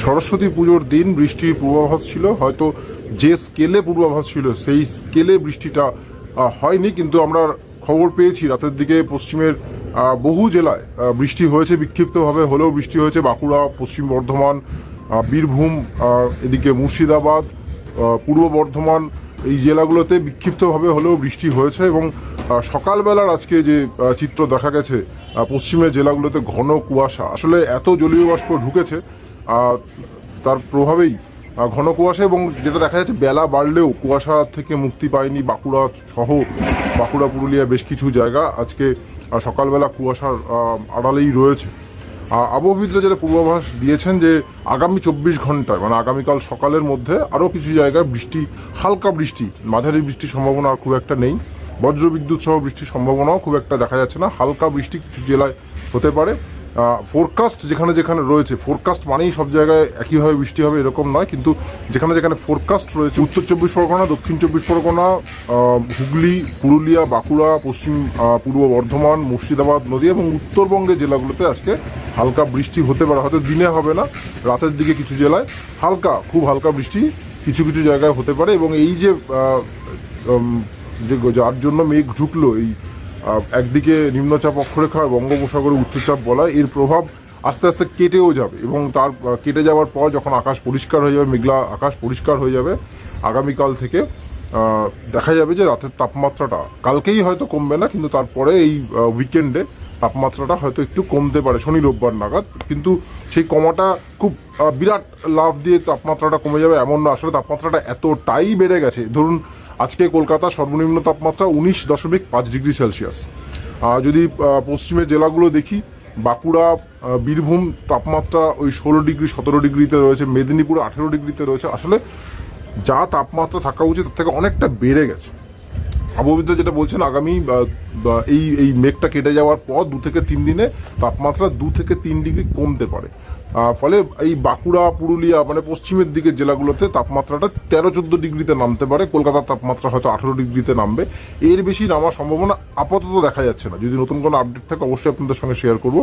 সরস্বতী পুজোর দিন বৃষ্টির পূর্বাভাস ছিল, হয়তো যে স্কেলে পূর্বাভাস ছিল সেই স্কেলে বৃষ্টিটা হয়নি, কিন্তু আমরা খবর পেয়েছি রাতের দিকে পশ্চিমের বহু জেলায় বৃষ্টি হয়েছে, বিক্ষিপ্তভাবে হলেও বৃষ্টি হয়েছে। বাঁকুড়া, পশ্চিম বর্ধমান, বীরভূম, এদিকে মুর্শিদাবাদ, পূর্ব বর্ধমান, এই জেলাগুলোতে বিক্ষিপ্তভাবে হলেও বৃষ্টি হয়েছে। এবং সকালবেলার আজকে যে চিত্র দেখা গেছে পশ্চিমের জেলাগুলোতে ঘন কুয়াশা, আসলে এত জলীয় বাষ্প ঢুকেছে তার প্রভাবেই ঘন কুয়াশা, এবং যেটা দেখা যাচ্ছে বেলা বাড়লেও কুয়াশা থেকে মুক্তি পায়নি বাঁকুড়া সহ বাঁকুড়া, পুরুলিয়া বেশ কিছু জায়গা আজকে সকালবেলা কুয়াশার আড়ালেই রয়েছে। আবহাওয়াবিদরা যেটা পূর্বাভাস দিয়েছেন যে আগামী 24 ঘন্টায় মানে আগামীকাল সকালের মধ্যে আরও কিছু জায়গায় বৃষ্টি, হালকা বৃষ্টি, মাঝারি বৃষ্টির সম্ভাবনা আর খুব একটা নেই। বজ্রবিদ্যুৎ সহ বৃষ্টির সম্ভাবনাও খুব একটা দেখা যাচ্ছে না। হালকা বৃষ্টি কিছু জেলায় হতে পারে। ফোরকাস্ট যেখানে যেখানে রয়েছে, ফোরকাস্ট মানেই সব জায়গায় একইভাবে বৃষ্টি হবে এরকম নয়, কিন্তু যেখানে যেখানে ফোরকাস্ট রয়েছে, উত্তর 24 পরগনা, দক্ষিণ 24 পরগনা, হুগলি, পুরুলিয়া, বাঁকুড়া, পশ্চিম পূর্ব বর্ধমান, মুর্শিদাবাদ, নদী এবং উত্তরবঙ্গের জেলাগুলোতে আজকে হালকা বৃষ্টি হতে পারে। হয়তো দিনে হবে না, রাতের দিকে কিছু জেলায় হালকা, খুব হালকা বৃষ্টি কিছু কিছু জায়গায় হতে পারে। এবং এই যে যার জন্য মেঘ ঢুকলো, এই একদিকে নিম্নচাপ অক্ষরেখা আর বঙ্গোপসাগরে উচ্চচাপ বলা, এর প্রভাব আস্তে আস্তে কেটেও যাবে, এবং তার কেটে যাওয়ার পর যখন আকাশ পরিষ্কার হয়ে যাবে, মেঘলা আকাশ পরিষ্কার হয়ে যাবে, আগামীকাল থেকে দেখা যাবে যে রাতের তাপমাত্রাটা কালকেই হয়তো কমবে না, কিন্তু তারপরে এই উইকেন্ডে তাপমাত্রাটা হয়তো একটু কমতে পারে শনি রোববার নাগাদ। কিন্তু সেই কমাটা খুব বিরাট লাভ দিয়ে তাপমাত্রাটা কমে যাবে এমন না। আসলে তাপমাত্রাটা এতটাই বেড়ে গেছে, ধরুন আজকে কলকাতা সর্বনিম্ন তাপমাত্রা 19.5 ডিগ্রি সেলসিয়াস। যদি পশ্চিমের জেলাগুলো দেখি, বাঁকুড়া, বীরভূম তাপমাত্রা ওই 16 ডিগ্রি 17 ডিগ্রিতে রয়েছে, মেদিনীপুর 18 ডিগ্রিতে রয়েছে। আসলে যা তাপমাত্রা থাকা উচিত তার থেকে অনেকটা বেড়ে গেছে। আবহাওয়াবিদরা যেটা বলছেন, আগামী এই মেঘটা কেটে যাওয়ার পর 2 থেকে 3 দিনে তাপমাত্রা 2 থেকে 3 ডিগ্রি কমতে পারে। ফলে এই বাঁকুড়া, পুরুলিয়া মানে পশ্চিমের দিকের জেলাগুলোতে তাপমাত্রাটা 13-14 ডিগ্রিতে নামতে পারে। কলকাতার তাপমাত্রা হয়তো 18 ডিগ্রিতে নামবে। এর বেশি নামার সম্ভাবনা আপাতত দেখা যাচ্ছে না। যদি নতুন কোনো আপডেট থাকে অবশ্যই আপনাদের সঙ্গে শেয়ার করবো।